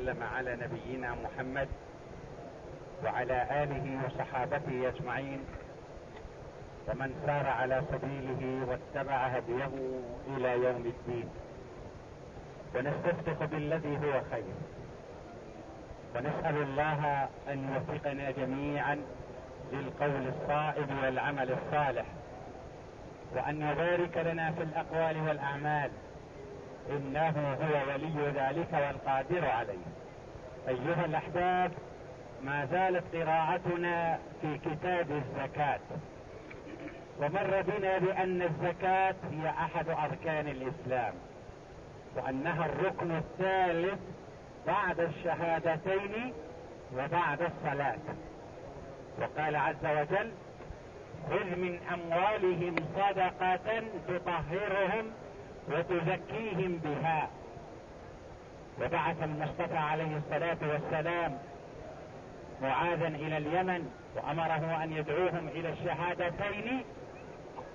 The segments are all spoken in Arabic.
وسلم على نبينا محمد وعلى آله وصحابته أجمعين ومن سار على سبيله واتبع هديه إلى يوم الدين. ونستفتح بالذي هو خير، ونسأل الله أن يوفقنا جميعا للقول الصائب والعمل الصالح، وأن يبارك لنا في الأقوال والأعمال، إنه هو ولي ذلك والقادر عليه. أيها الأحباب، ما زالت قراءتنا في كتاب الزكاة، ومر بنا بأن الزكاة هي أحد أركان الإسلام، وأنها الركن الثالث بعد الشهادتين وبعد الصلاة. وقال عز وجل: خذ من أموالهم صدقة تطهرهم وتزكيهم بها. وبعث المصطفى عليه الصلاة والسلام معاذا إلى اليمن وأمره أن يدعوهم إلى الشهادتين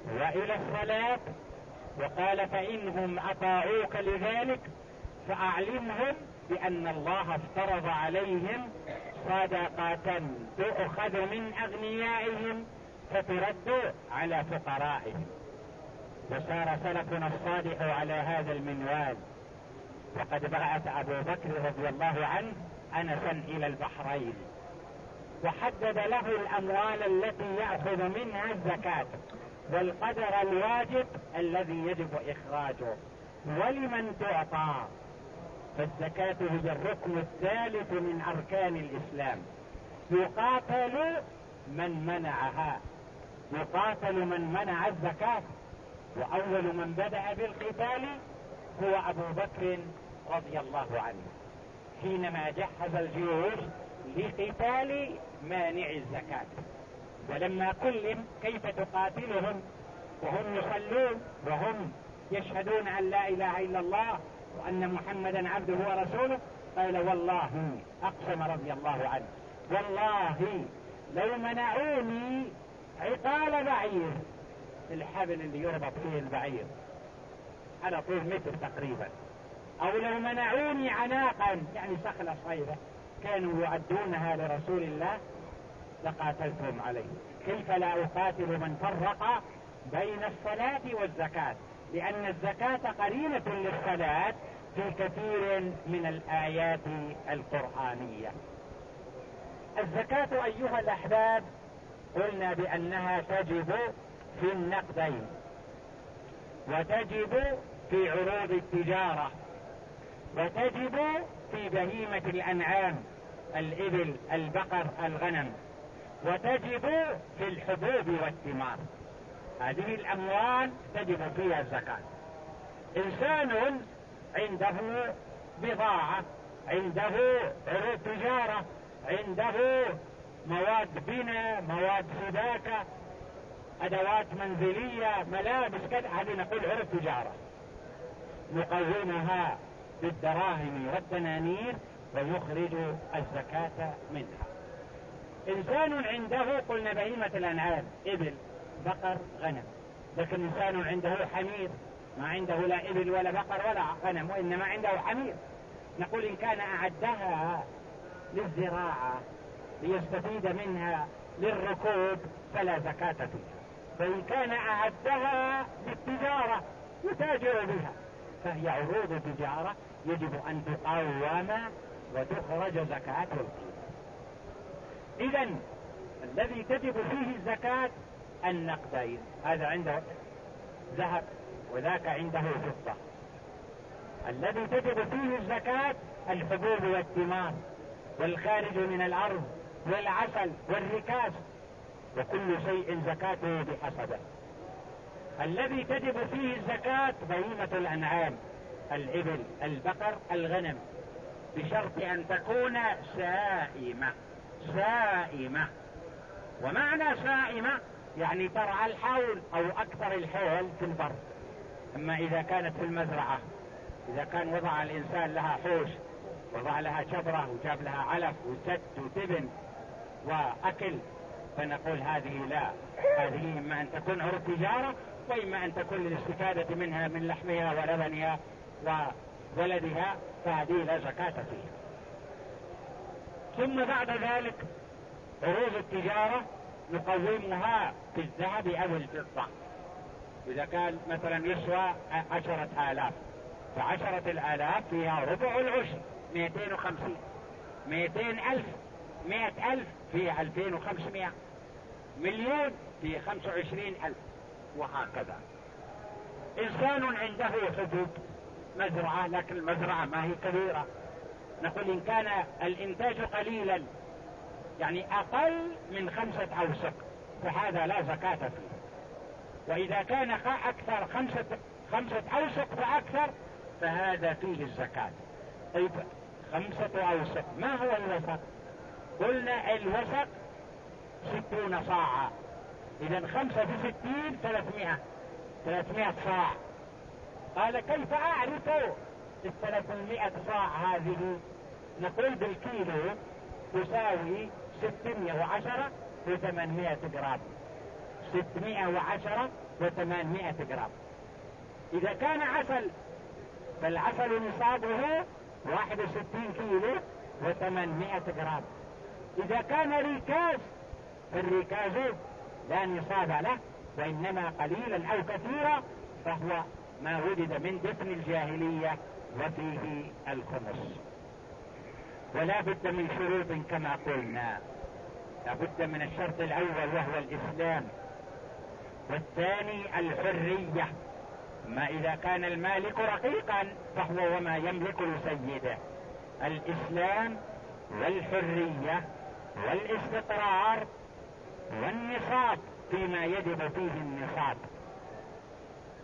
وإلى الصلاة، وقال: فإنهم أطاعوك لذلك فأعلمهم بأن الله افترض عليهم صدقة تؤخذ من أغنيائهم فترد على فقرائهم. وسار سلفنا الصالح على هذا المنوال، وقد بعث أبو بكر رضي الله عنه أنسا إلى البحرين، وحدد له الأموال التي يأخذ منها الزكاة والقدر الواجب الذي يجب إخراجه ولمن تعطى. فالزكاة هي الركن الثالث من أركان الإسلام، يقاتل من منعها، يقاتل من منع الزكاة. وأول من بدأ بالقتال هو أبو بكر رضي الله عنه حينما جهز الجيوش لقتال مانع الزكاة. ولما كلم كيف تقاتلهم وهم يصلون وهم يشهدون أن لا إله إلا الله وأن محمدا عبده ورسوله، قال: والله، أقسم رضي الله عنه، والله لو منعوني عقال بعير، الحبل اللي يربط فيه البعير على طول متر تقريبا، أو لو منعوني عناقا يعني صخلة صغيرة كانوا يعدونها لرسول الله لقاتلتهم عليه. كيف لا أقاتل من فرق بين الصلاة والزكاة؟ لأن الزكاة قرينة للصلاة في كثير من الآيات القرآنية. الزكاة أيها الأحباب قلنا بأنها تجب في النقدين، وتجب في عروض التجارة، وتجب في بهيمة الأنعام الإبل البقر الغنم، وتجب في الحبوب والثمار. هذه الأموال تجب فيها الزكاة. إنسان عنده بضاعة، عنده عروض تجارة، عنده مواد بناء، مواد سباكة، أدوات منزلية، ملابس كذا، هذه نقول عروض تجارة، نقومها بالدراهم والدنانير ويخرج الزكاة منها. إنسان عنده قلنا بهيمة الأنعام إبل بقر غنم، لكن إنسان عنده حمير، ما عنده لا إبل ولا بقر ولا غنم وإنما عنده حمير، نقول إن كان أعدها للزراعة ليستفيد منها للركوب فلا زكاة فيها، فإن كان أعدها للتجارة يتاجر بها فهي عروض تجارة يجب أن تقوم وتخرج زكاة القيمة. إذن الذي تجب فيه الزكاة النقدين، هذا عنده ذهب وذاك عنده فضة. الذي تجب فيه الزكاة الحبوب والثمار والخارج من الأرض والعسل والركاز، وكل شيء زكاته بحسبه. الذي تجب فيه الزكاة بهيمة الأنعام الإبل البقر الغنم، بشرط أن تكون سائمة. سائمة، ومعنى سائمة يعني ترعى الحول أو أكثر الحول في البر. أما إذا كانت في المزرعة، إذا كان وضع الإنسان لها حوش، وضع لها شبرة وجاب لها علف وسد وتبن وأكل، فنقول هذه لا، هذه إما أن تكون عروض تجارة وإما أن تكون للاستفادة منها من لحمها ولبنها وولدها، فهذه لا زكاة فيها. ثم بعد ذلك عروض التجارة نقومها في الذهب أو الفضة. إذا كان مثلا يسوى 10,000 ف10,000 فيها ربع العشر 250. 200,000 100,000 فيها 2500. مليون فيه 25,000 وهكذا. إنسان عنده حدود مزرعة لكن المزرعة ما هي كبيرة، نقول إن كان الإنتاج قليلا يعني أقل من 5 أوسق فهذا لا زكاة فيه. وإذا كان أكثر 5 أوسق فأكثر فهذا فيه الزكاة. طيب 5 أوسق ما هو الوسق؟ قلنا الوسق 60 صاعا. إذا 5 في 60 300 صاع. قال كيف أعرف 300 صاع هذه؟ نقول بالكيلو تساوي 610 و800 جرام. 610 و800 جرام. إذا كان عسل فالعسل نصابه 61 كيلو و800 جرام. إذا كان ركاز فالركاز لا نصاب له وإنما قليلا أو كثيرا فهو ما وجد من دفن الجاهلية وفيه الخمس. ولا بد من شروط كما قلنا. لا بد من الشرط الأول وهو الإسلام، والثاني الحرية. ما إذا كان المالك رقيقا فهو وما يملك لسيده. الإسلام والحرية والاستقرار والنصاب فيما يجب فيه النصاب،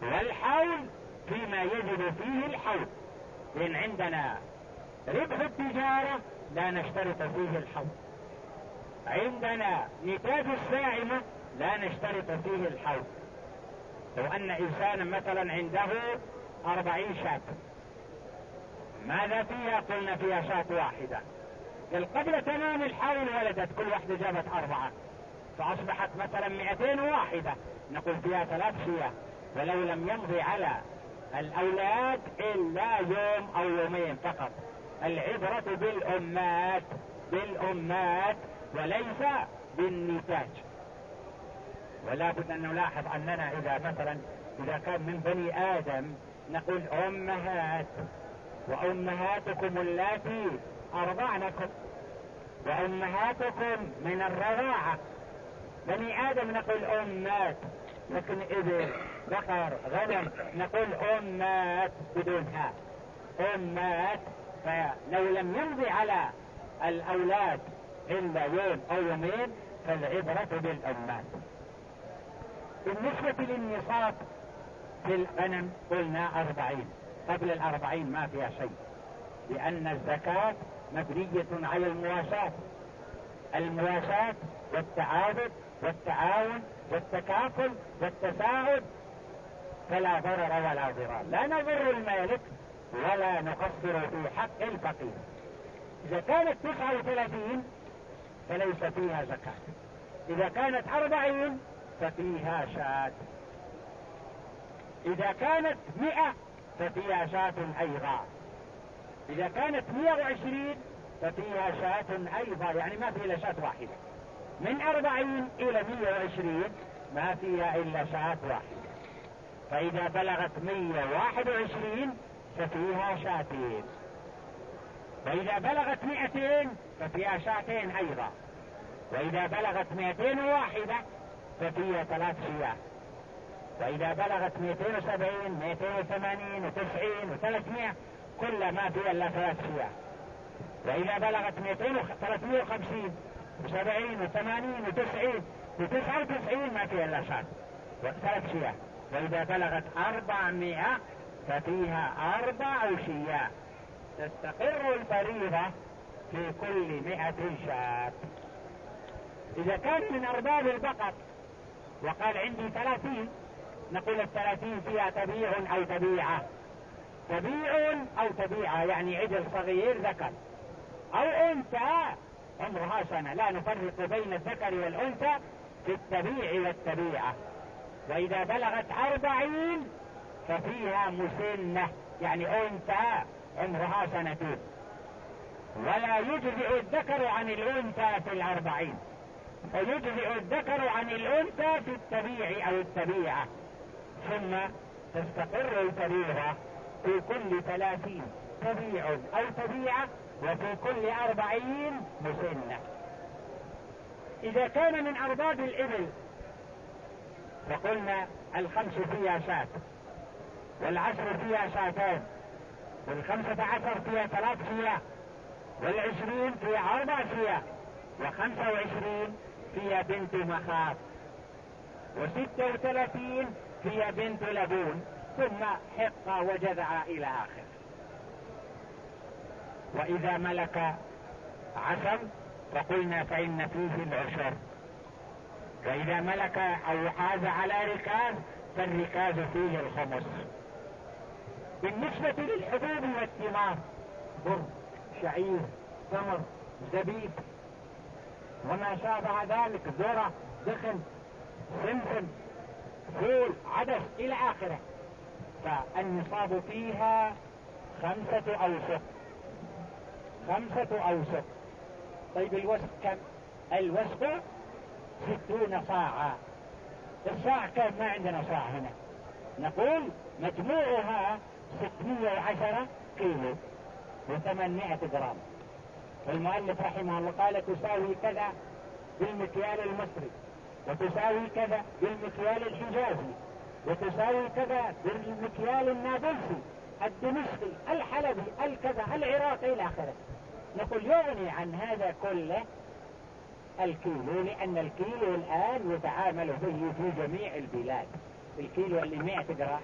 والحول فيما يجب فيه الحول. لأن عندنا ربح التجارة لا نشترط فيه الحول، عندنا نتاج الساعمة لا نشترط فيه الحول. لو أن إنسانا مثلا عنده 40 شاة، ماذا فيها؟ قلنا فيها شاة واحدة. قبل تمام الحول ولدت كل واحدة جابت 4 فأصبحت مثلا 201. نقول فيها 3 شياه، ولو لم يمضي على الأولاد إلا يوم أو يومين فقط. العبرة بالأمات وليس بالنتاج. ولا بد أن نلاحظ أننا إذا كان من بني آدم نقول أمهات، وأمهاتكم اللاتي أرضعنكم، وأمهاتكم من الرضاعة. بني آدم نقول أمات، لكن إبل بقر غنم نقول أمات بدونها أمات. فلو لم يمضي على الأولاد إلا يوم أو يومين فالعبرة بالأمات. بالنسبة للنصاب في الغنم قلنا 40. قبل 40 ما فيها شيء، لأن الزكاة مبنية على المواساة والتعاضد والتعاون والتكافل والتساعد، فلا ضرر ولا ضرار. لا نضر المالك ولا نقصر في حق الفقير. إذا كانت 39 فليس فيها زكاة. إذا كانت 40 ففيها شاة. إذا كانت 100 ففيها شاة أيضا. إذا كانت 120 ففيها شاة أيضا، يعني ما فيها إلا شاة واحدة. من 40 إلى 120 ما فيها إلا شاة واحدة. فإذا بلغت 121 ففيها شاتين. وإذا بلغت 200 ففيها شاتين أيضا. وإذا بلغت 201 ففيها 3 شياه. وإذا بلغت 270 280 و90 و300 كل ما فيها إلا 3 شياه. وإذا بلغت 350 و70 و80 و90 و99 ما فيها إلا شات 3 شياه. وإذا بلغت 400 ففيها 4 شياه. تستقر الفريضة في كل 100 شاة. إذا كان من أرباب البقر وقال عندي 30 نقول 30 فيها تبيع أو تبيعة. تبيع أو تبيعة يعني عجل صغير ذكر أو أنثى عمرها سنة، لا نفرق بين الذكر والأنثى في التبيع والتبيعة. وإذا بلغت 40 ففيها مسنة يعني أنثى عمرها 2 سنين. ولا يجزئ الذكر عن الأنثى في 40، ويجزئ الذكر عن الأنثى في التبيع أو التبيعة، ثم تستقر الفريضة في كل 30 تبيع أو تبيعة، وفي كل 40 مسنة. إذا كان من أرباب الإبل فقلنا 5 فيها شاة، 10 فيها شاتان، 15 فيها 3 فيها، 20 فيها 4 فيها، 25 فيها بنت مخاض، 36 فيها بنت لبون، ثم حقة وجذع إلى آخر. وإذا ملك عشر فقلنا فإن فيه العشر، وإذا ملك أو حاز على ركاز فالركاز فيه الخمس. بالنسبة للحبوب والثمار، بر، شعير، تمر، زبيب، وما شابه ذلك، ذرة، دخن، سمسم، فول، عدس إلى آخره، فالنصاب فيها 5 أوسق. 5 أوسق. طيب الوسق كم؟ الوسق 60 صاعا. الصاع كم؟ ما عندنا صاع هنا، نقول مجموعها 610 كيلو و800 جرام. المؤلف رحمه الله قال تساوي كذا بالمكيال المصري، وتساوي كذا بالمكيال الحجازي، وتساوي كذا بالمكيال النابلسي، الدمشقي، الحلبي، الكذا، العراقي إلى آخره. نقول يغني عن هذا كله الكيلو، لأن الكيلو الآن يتعامل به في جميع البلاد. الكيلو اللي 100 جرام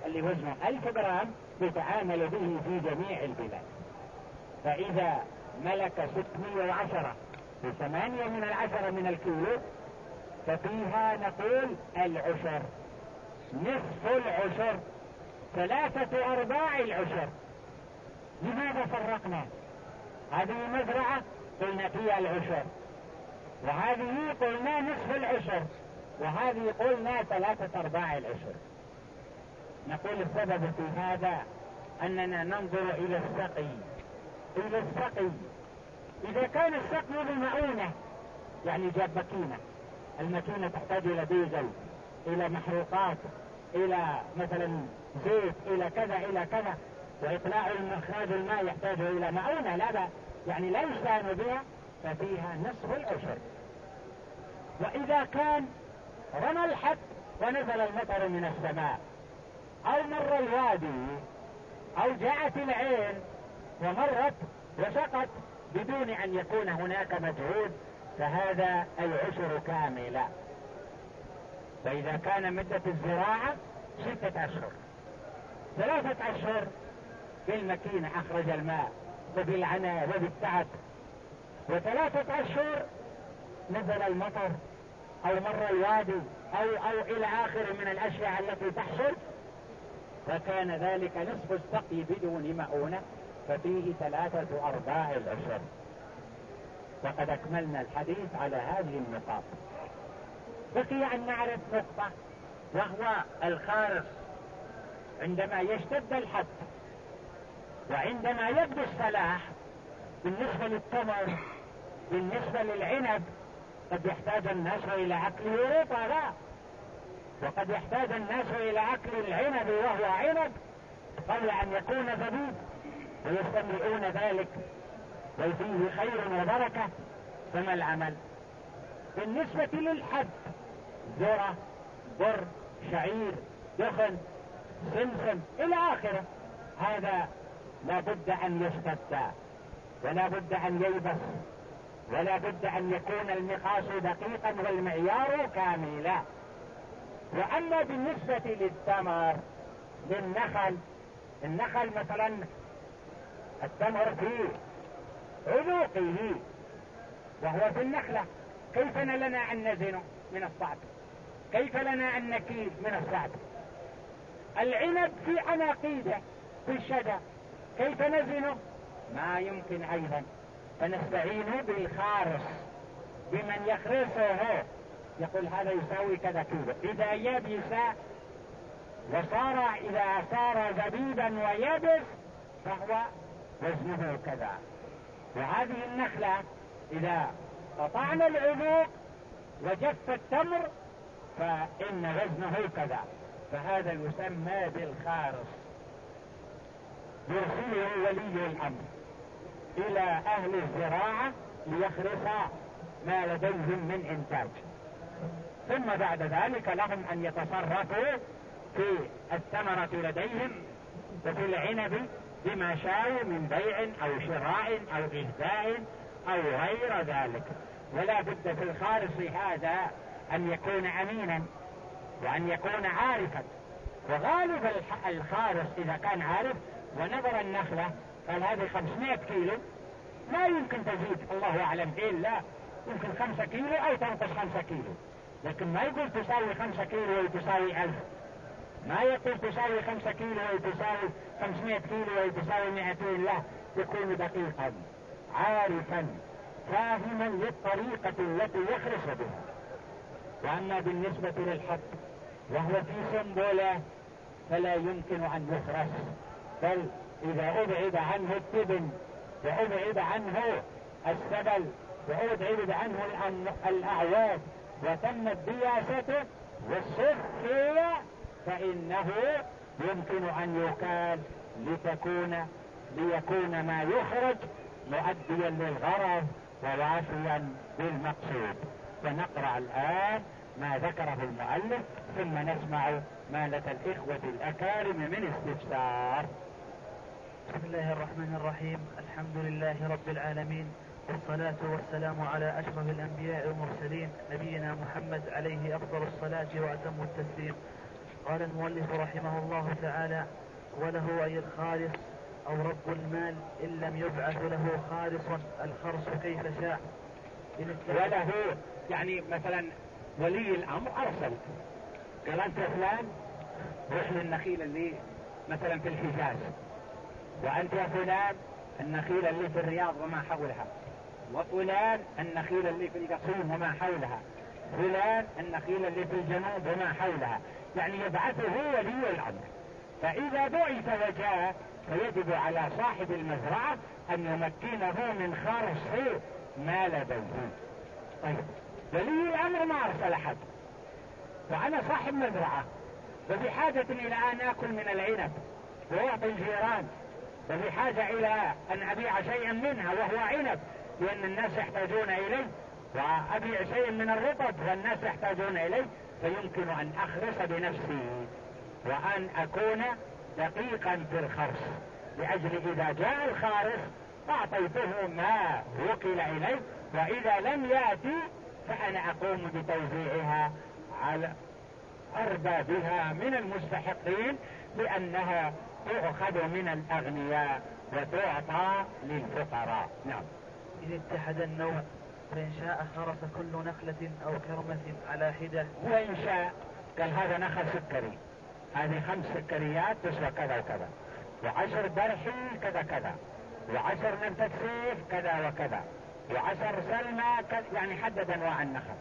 اللي وزنه 1000 جرام يتعامل به في جميع البلاد. فإذا ملك 610 ب8 من 10 من الكيلو ففيها نقول العشر، نصف العشر، 3/4 العشر. لماذا فرقنا؟ هذه مزرعة قلنا فيها العشر، وهذه قلنا نصف العشر، وهذه قلنا 3/4 العشر. نقول السبب في هذا أننا ننظر إلى السقي. إلى السقي إذا كان السقي بمؤونة، يعني جاب ماكينة، الماكينة تحتاج إلى ديزل، إلى محروقات، إلى مثلا زيت، إلى كذا إلى كذا، وإطلاع إخراج الماء يحتاج إلى مؤونة، لا يعني لا يستهان بها، ففيها نصف العشر. وإذا كان رمى الحب ونزل المطر من السماء، أو مر الوادي، أو جاءت العين ومرت وسقط بدون أن يكون هناك مجهود، فهذا العشر كاملا. فإذا كان مدة الزراعة 6 أشهر، 3 أشهر بالماكينة أخرج الماء وبالعناء وبالتعب، و3 أشهر نزل المطر أو مر الوادي أو إلى آخر من الأشياء التي تحصل، فكان ذلك نصف السقي بدون مؤونة، ففيه 3/4 العشر. وقد أكملنا الحديث على هذه النقاط. بقي أن نعرف نقطة، وهو الخارص عندما يشتد الحب وعندما يبدو الصلاح. بالنسبة للتمر، بالنسبة للعنب، قد يحتاج الناس إلى أكل رطبا، وقد يحتاج الناس إلى أكل العنب وهو عنب قبل أن يكون زبيب، ويستمرئون ذلك وفيه خير وبركة. فما العمل؟ بالنسبة للحب، ذرة، بر، شعير، دخن، سمسم إلى آخره، هذا لا بد أن يشتد، ولا بد أن ييبس، ولا بد أن يكون المقاس دقيقا والمعيار كاملا. وأما بالنسبة للتمر، للنخل، النخل مثلا التمر فيه علوقه وهو في النخلة، كيف لنا أن نزنه من الصعب؟ كيف لنا أن نكيل من الصعب؟ العنب في عناقيده في الشجر، كيف نزنه؟ ما يمكن أيضا. فنستعين بالخارص، بمن يخرصه، يقول هذا يساوي كذا كيلو. إذا يبس إذا صار زبيبا ويبس فهو وزنه كذا. وهذه النخلة إذا قطعنا العنق وجف التمر فإن وزنه كذا، فهذا يسمى بالخارص. يرسله ولي الأمر إلى أهل الزراعة ليخرص ما لديهم من إنتاج، ثم بعد ذلك لهم أن يتصرفوا في الثمرة لديهم وفي العنب بما شاءوا من بيع أو شراء أو إهداء أو غير ذلك. ولا بد في الخارص هذا أن يكون أمينا وأن يكون عارفا. وغالب الخارص إذا كان عارف ونظر النخلة قال هذه 500 كيلو لا يمكن تزيد، الله أعلم إلا يمكن 5 كيلو أو تنقص 5 كيلو، لكن ما يقول تساوي 5 كيلو وتساوي 1000، ما يقول تساوي 5 كيلو وتساوي 500 كيلو وتساوي 200، لا، يكون دقيقا عارفا فاهما للطريقة التي يخرص بها. وأما بالنسبة للحب وهو في سنبله فلا يمكن أن يخرس، بل إذا أبعد عنه التبن وأبعد عنه السبل وأبعد عنه الأعواد وتمت دياسته والصفية فإنه يمكن أن يكال ليكون ما يخرج مؤديا للغرض ووافيا بالمقصود. فنقرأ الآن ما ذكره المؤلف ثم نسمع ما لدى الإخوة الأكارم من استفسار. بسم الله الرحمن الرحيم. الحمد لله رب العالمين، والصلاة والسلام على أشرف الأنبياء والمرسلين نبينا محمد عليه أفضل الصلاة وأتم التسليم. قال المؤلف رحمه الله تعالى: وله أي الخالص أو رب المال إن لم يبعث له خالص الخرص كيف شاء. وله يعني مثلا ولي الأمر أرسل قال أنت فلان روح للنخيل اللي مثلا في الحجاز، وأنت يا فلان النخيل اللي في الرياض وما حولها، وفلان النخيل اللي في القصيم وما حولها، فلان النخيل اللي في الجنوب وما حولها، يعني يبعثه ولي الأمر. فإذا بعث وجاء فيجب على صاحب المزرعة أن يمكنه من خرص ما لديه. طيب ولي الأمر ما أرسل أحد، وأنا صاحب مزرعة وبحاجة إلى أن آكل من العنب وأعطي الجيران، وبحاجة إلى أن أبيع شيئا منها وهو عنب لأن الناس يحتاجون إليه، وأبيع شيئا من الرطب والناس يحتاجون إليه، فيمكن أن أخرص بنفسي وأن أكون دقيقا في الخرص، لأجل إذا جاء الخارص أعطيته ما وكل إليه، وإذا لم يأتي فأنا أقوم بتوزيعها على أربابها من المستحقين، لأنها تؤخذ من الأغنياء وتعطى للفقراء. نعم. إن اتحد النوع فإن شاء خرص كل نخلة أو كرمة على حدة. وإن شاء قال هذا نخل سكري، هذه 5 سكريات تسوى كذا وكذا، و10 برحي كذا كذا، و10 نبتة سيف كذا وكذا، و10 سلمى كذا، يعني حدد أنواع النخل،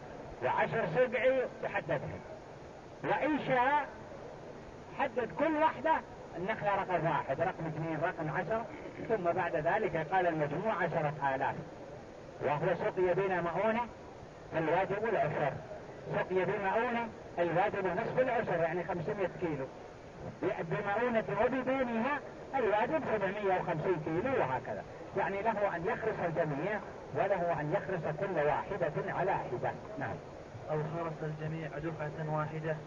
و10 سبعي يحددهم. وإن شاء حدد كل واحدة النخلة رقم 1 رقم 2 رقم 10، ثم بعد ذلك قال المجموع 10,000. وهو سقي بنا مؤونة الواجب العشر، سقي بمؤونة الواجب نصف العشر يعني 500 كيلو، بمؤونة وبدونها الواجب 750 كيلو، وهكذا. يعني له أن يخرص الجميع وله أن يخرص كل واحدة على حدة. نعم. أو خرص الجميع دفعة واحدة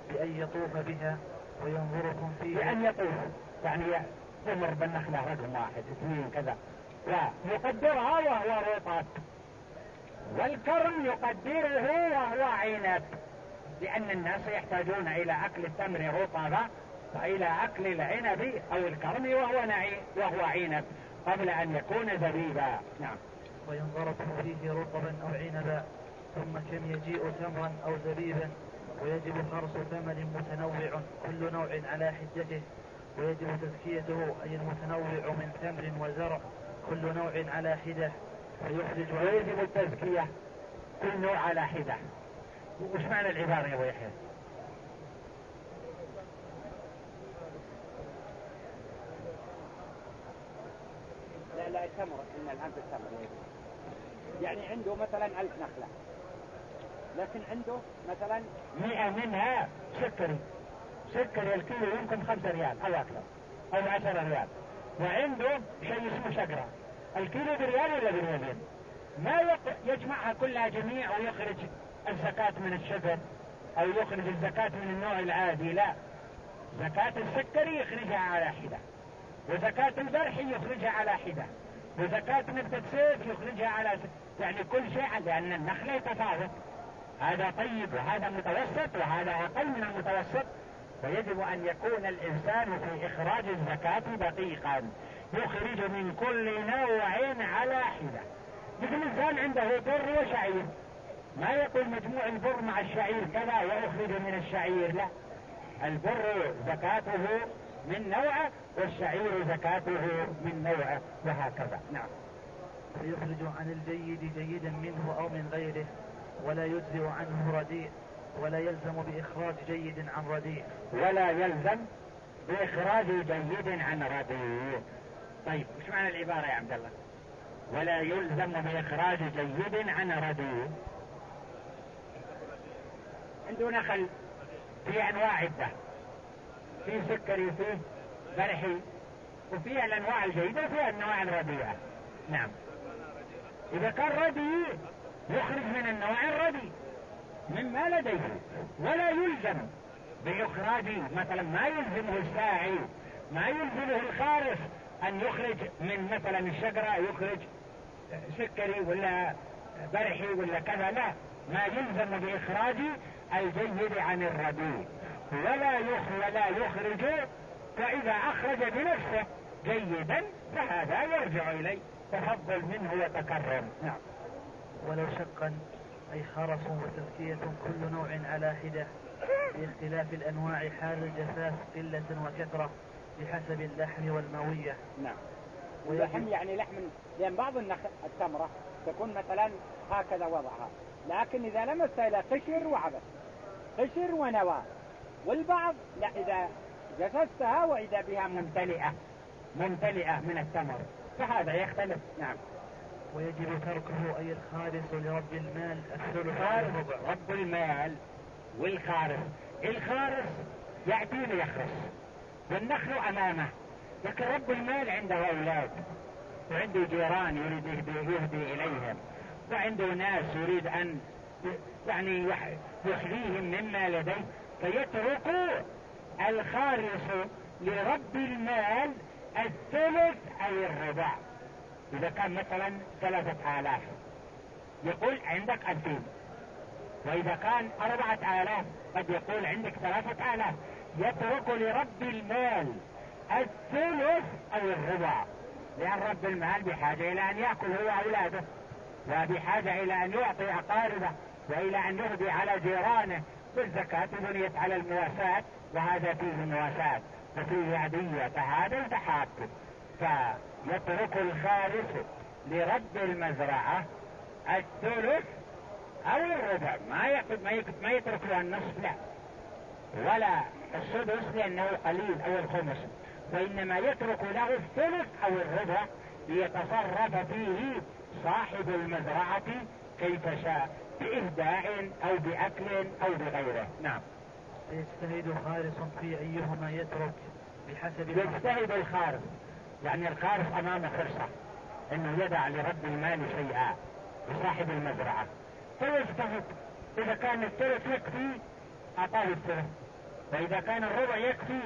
بأن يطوف بها وينظركم فيها. بأن يطوف يعني يمر بالنخلة رقم 1 2 كذا، ويقدرها وهو رطب، والكرم يقدره وهو عنب، لأن الناس يحتاجون إلى أكل التمر رطبا وإلى أكل العنب أو الكرم وهو عنب قبل أن يكون زبيبا. نعم. وينظركم فيه رطبا أو عنبا، ثم كم يجيء تمرا أو زبيبا، ويجب خرص ثمر متنوع كل نوع على حدته، ويجب تزكيته أي المتنوع من تمر وزرع كل نوع على حدة، ويجب التزكية كل نوع على حدة. وش معنى العبارة يا أبو يحيى؟ لا التمر إن الآن في التمر يعني عنده مثلا 1000 نخلة، لكن عنده مثلا 100 منها سكري الكيلو يمكن 5 ريال أو أكثر أو 10 ريال، وعنده شيء اسمه شجرة الكيلو بريال ولا بريالين، ما يجمعها كلها جميع ويخرج الزكاة من الشجر أو يخرج الزكاة من النوع العادي، لا، زكاة السكري يخرجها على حدة، وزكاة البرح يخرجها على حدة، وزكاة نبتة سيف يخرجها على يعني كل شيء، لأن النخلة يتفاوت، هذا طيب وهذا متوسط وهذا أقل من المتوسط، فيجب أن يكون الإنسان في إخراج الزكاة دقيقا، يخرج من كل نوع على حدة. مثل الإنسان عنده بر وشعير، ما يقول مجموع البر مع الشعير كذا وأخرج من الشعير، لا، البر زكاته من نوعه والشعير زكاته من نوعه وهكذا. نعم. فيخرج عن الجيد جيدا منه أو من غيره، ولا يجزئ عنه رديء، ولا يلزم بإخراج جيد عن رديء. ولا يلزم بإخراج جيد عن رديء. طيب وش معنى العبارة يا عبد الله؟ ولا يلزم بإخراج جيد عن رديء. عنده نخل في أنواع عدة، في سكري وفيه برحي وفيه الأنواع الجيدة وفيه الأنواع الرديئة. نعم. إذا كان رديء يخرج من النوع الرديء مما لديه، ولا يلزم بإخراج، مثلا ما يلزمه الساعي، ما يلزمه الخارف أن يخرج من مثلا الشجرة يخرج سكري ولا برحي ولا كذا، لا، ما يلزم بإخراج الجيد عن الرديء، ولا يخرج، فإذا أخرج بنفسه جيدا فهذا يرجع إليه تفضل منه وتكرم. نعم. ولو شقا أي خرص وتزكية كل نوع على حدة، باختلاف الأنواع حال الجفاف قلة وكثرة بحسب اللحم والموية. نعم. اللحم يعني لحم، لأن بعض التمرة تكون مثلا هكذا وضعها، لكن إذا لمست إلى قشر وعبث، قشر ونواة، والبعض لا، إذا جسستها وإذا بها ممتلئة من التمر فهذا يختلف. نعم. ويجب تركه أي الخالص لرب المال الثلث. رب المال والخارص، الخارص يأتي ليخرص والنخل أمامه، لكن رب المال عنده أولاد وعنده جيران يريد يهدي إليهم، وعنده ناس يريد أن يعني يحليهم مما لديه، فيترك الخارص لرب المال الثلث أي الربع. إذا كان مثلا 3000 يقول عندك 2000، وإذا كان 4000 قد يقول عندك 3000، يترك لرب المال الثلث أو الربع، لأن رب المال بحاجة إلى أن يأكل هو أولاده، وبحاجة إلى أن يعطي أقاربه، وإلى أن يهدي على جيرانه. بالزكاة بنيت على المواساة، وهذا فيه مواساة وفيه عدية، فهذا يتحاكم، فيترك الخالص لرب المزرعة الثلث أو الربع، ما يترك له النصف، لا، ولا السدس لأنه قليل أو الخمس، وإنما يترك له الثلث أو الربع ليتصرف فيه صاحب المزرعة كيف شاء، بإهداء أو بأكل أو بغيره. نعم. يجتهد خالص في أيهما يترك بحسب يجتهد الخارص، يعني الخارص أمامه فرصة أنه يدع لرب المال شيئا لصاحب المزرعة، فيجتهد، إذا كان الثلث يكفي أعطاه الثلث، وإذا كان الربع يكفي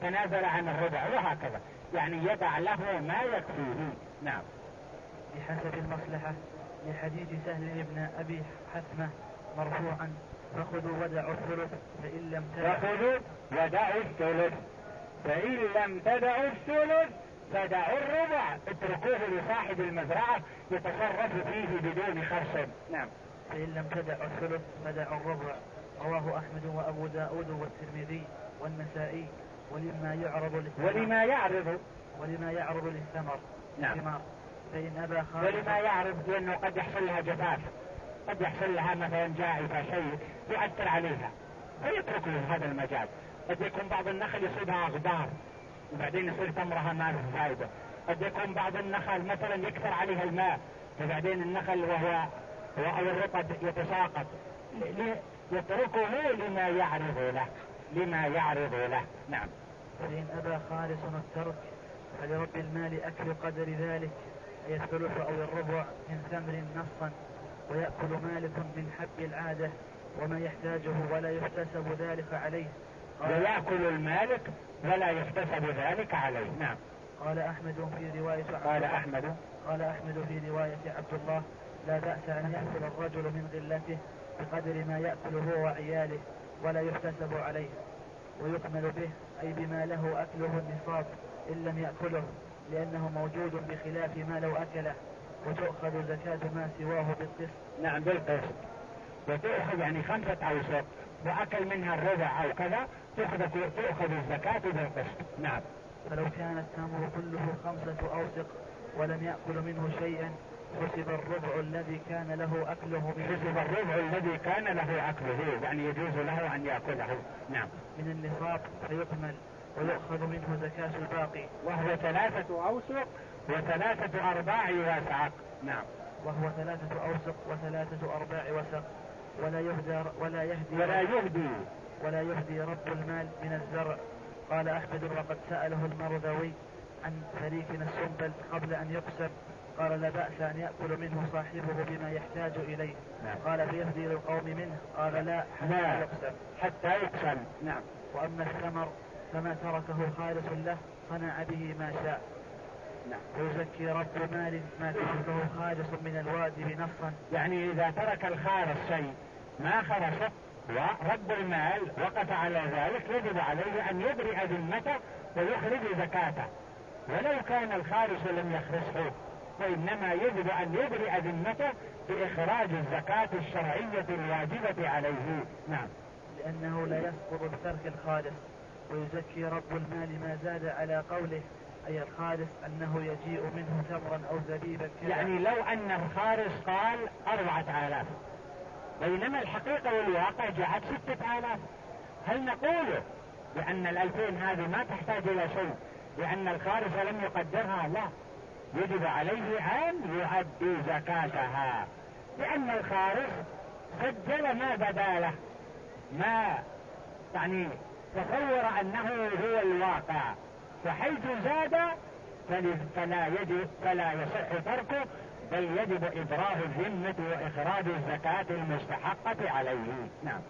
تنازل عن الربع، وهكذا، يعني يدع له ما يكفيه. نعم. بحسب المصلحة، لحديث سهل بن أبي حثمة مرفوعا: فخذوا ودعوا الثلث فإن لم تدعوا الثلث فدعوا الربع، اتركوه لصاحب المزرعة يتصرف فيه بدون خرص. نعم. فإن لم تدعوا الثلث فدعوا الربع. رواه أحمد وأبو داود والترمذي والنسائي. ولما يعرض للثمر. نعم. فإن أبى خالص. ولما يعرض لأنه قد يحصل لها جفاف، قد يحصل لها مثلا جائفة شيء يؤثر عليها، فيترك له هذا المجال. قد يكون بعض النخل يصيبها غبار وبعدين يصير تمرها ما له فائدة، قد يكون بعض النخل مثلا يكثر عليها الماء، فبعدين النخل وهو أو الرطب يتساقط، يتركه لما يعرض له. نعم. فإن أبى خالص الترك فلرب المال أكل قدر ذلك، أي الثلث أو الربع من ثمر نصا، ويأكل مالك من حب العادة وما يحتاجه ولا يحتسب ذلك عليه. ويأكل المالك ولا يحتسب ذلك عليه. نعم. قال أحمد في رواية عبد الله: لا بأس أن يأكل الرجل من غلته بقدر ما يأكل هو وعياله ولا يحتسب عليه، ويكمل به أي بما له أكله النصاب إن لم يأكله، لأنه موجود بخلاف ما لو أكله، وتؤخذ زكاة ما سواه بالقسط. نعم بالقسط، وتأخذ يعني 5 أوسق وأكل منها الربع أو كذا تؤخذ الزكاة بالقسط. نعم. فلو كان التمر كله 5 أوسق ولم يأكل منه شيئا حسب الربع الذي كان له أكله يعني يجوز له أن يأكله. نعم. من النصاب فيكمل ويؤخذ منه زكاة الباقي، وهو 3 أوسق و3 أرباع وسق. نعم. وهو 3 أوسق و3 أرباع وسق. ولا يهدي رب المال من الزرع. قال أحمد: وقد سأله المرذوي عن فريقنا السنبل قبل أن يقسم، قال: لا بأس أن يأكل منه صاحبه بما يحتاج إليه. قال: فيهدي للقوم منه؟ قال: لا حتى يقسم. نعم. وأما الثمر فما تركه خالص له صنع به ما شاء. نعم. ويزكي رب مال ما تركه خالص من الواجب نصا، يعني إذا ترك الخالص شيء ما خرسه ورب المال وقف على ذلك يجب عليه أن يبرئ ذمته ويخرج زكاته، ولو كان الخالص لم يخرسه، وإنما يجب أن يبرئ ذمته بإخراج الزكاة الشرعية الواجبة عليه. نعم. لأنه لا يسقط بترك الخالص. ويزكي رب المال ما زاد على قوله، أي الخالص أنه يجيء منه تمرا أو زبيبا كذا. يعني لو أن الخالص قال 4000 بينما الحقيقة والواقع جاءت 6000، هل نقول بأن 2000 هذه ما تحتاج إلى شيء لأن الخالص لم يقدرها؟ لا، يجب عليه أن يؤدي زكاتها، لأن الخالص سجل ما بدا له، ما يعني تصور أنه هو الواقع، فحيث زاد فلا يصح تركه، بل يجب إبراء الذمة وإخراج الزكاة المستحقة عليه. نعم.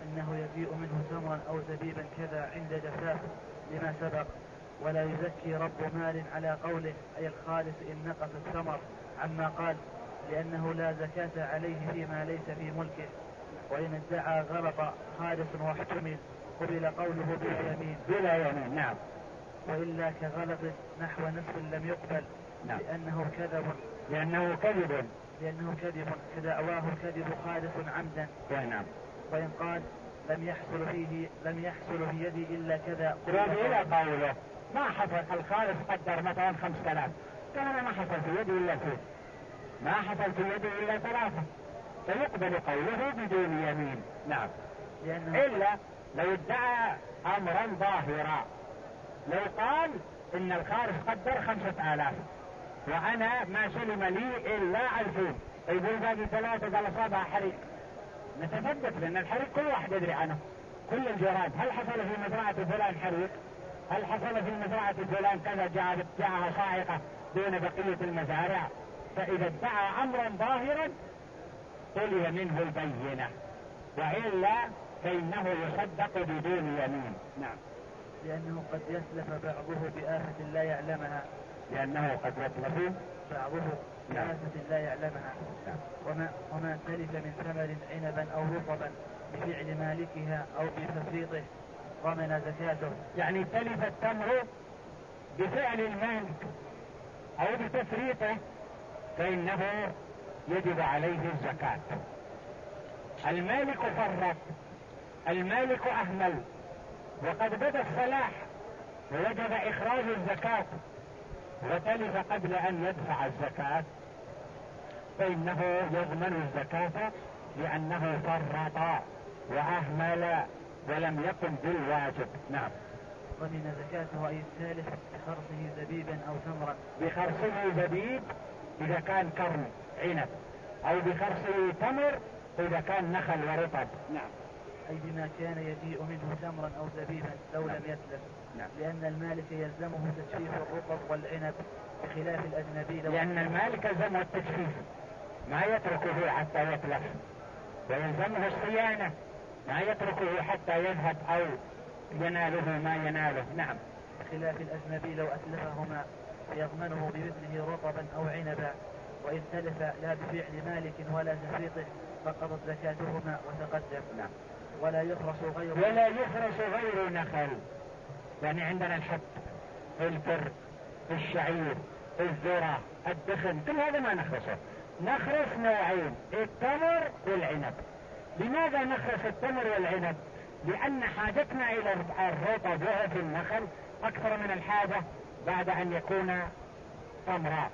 أنه يجيء منه تمرا أو زبيبا كذا عند جفاف لما سبق. ولا يزكي رب مال على قوله، أي الخالص إن نقص الثمر عما قال، لأنه لا زكاة عليه فيما ليس في ملكه. وإن ادعى غلط خالص واحتمل قبل قوله بلا يمين. نعم. وإلا كغلط نحو نصف لم يقبل. نعم. لأنه كذب كدعواه كذب خالص عمدا. نعم. وإن قال لم يحصل في يدي إلا كذا، إلى قوله ما حصل الخالص قدر مثلا 5000، كان ما حصل في يدي إلا 2، ما حصل في يدي إلا 3، فيقبل قوله بدون يمين. نعم. إلا لو ادعى أمرا ظاهرا، لو قال إن الخالص قدر 5000 وأنا ما سلم لي إلا 2000، يقول باقي 3 قال أصابها حريق، نتصدق لأن الحريق كل واحد يدري عنه، كل الجيران. هل حصل في مزرعة فلان حريق؟ هل حصل في مزرعة فلان كذا جاءها صاعقة دون بقية المزارع؟ فإذا ادعى أمرا ظاهرا طلب منه البينة، وإلا فإنه يصدق بدون يمين. نعم. لأنه قد يسلف بعضه بآفة لا يعلمها. لا يعلمها. وما تلف من ثمر عنبا أو رطبا بفعل مالكها أو بتفريطه ضمن زكاته. يعني تلف التمر بفعل المالك أو بتفريطه فإنه يجب عليه الزكاة. المالك فرط، المالك أهمل، وقد بدا الصلاح ووجب إخراج الزكاة وتلف قبل أن يدفع الزكاة، فإنه يضمن الزكاة لأنه فرط وأهمل ولم يقم بالواجب. نعم. ضمن زكاته أي الثالث بخرصه زبيبا أو تمرا. بخرصه زبيب إذا كان كرم عنب، أو بخرصه تمر إذا كان نخل ورطب. نعم. أي بما كان يجيء منه تمرا أو زبيبا لو لم يتلف. نعم. لأن المالك يلزمه تجفيف الرطب والعنب بخلاف الأجنبي. لأن المالك يلزمه التجفيف، ما يتركه حتى يتلف، ويلزمه الصيانة، ما يتركه حتى يذهب أو يناله ما يناله. نعم. بخلاف الأجنبي لو أتلفهما فيضمنه بمثله رطبا أو عنبا، وإن تلف لا بفعل مالك ولا تفريطه فقضت زكاتهما وتقدم. نعم. ولا يخرص غير نخل، يعني عندنا الحب، البر، الشعير، الذرة، الدخن، كل هذا ما نخرصه. نخرص نوعين، التمر والعنب. لماذا نخرص التمر والعنب؟ لأن حاجتنا إلى الرطب وهو في النخل أكثر من الحاجة بعد أن يكون تمرا،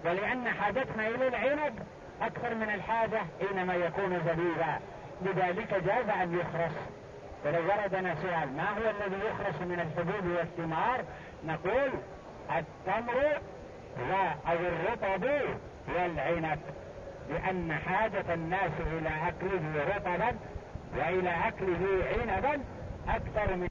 ولأن حاجتنا إلى العنب أكثر من الحاجة حينما يكون زبيبا، لذلك جاز أن يخرص. ولو وردنا سؤال ما هو الذي يخرص من الحبوب والثمار، نقول التمر أو الرطب والعنب، لأن حاجة الناس إلى أكله رطبا وإلى أكله عنبا أكثر من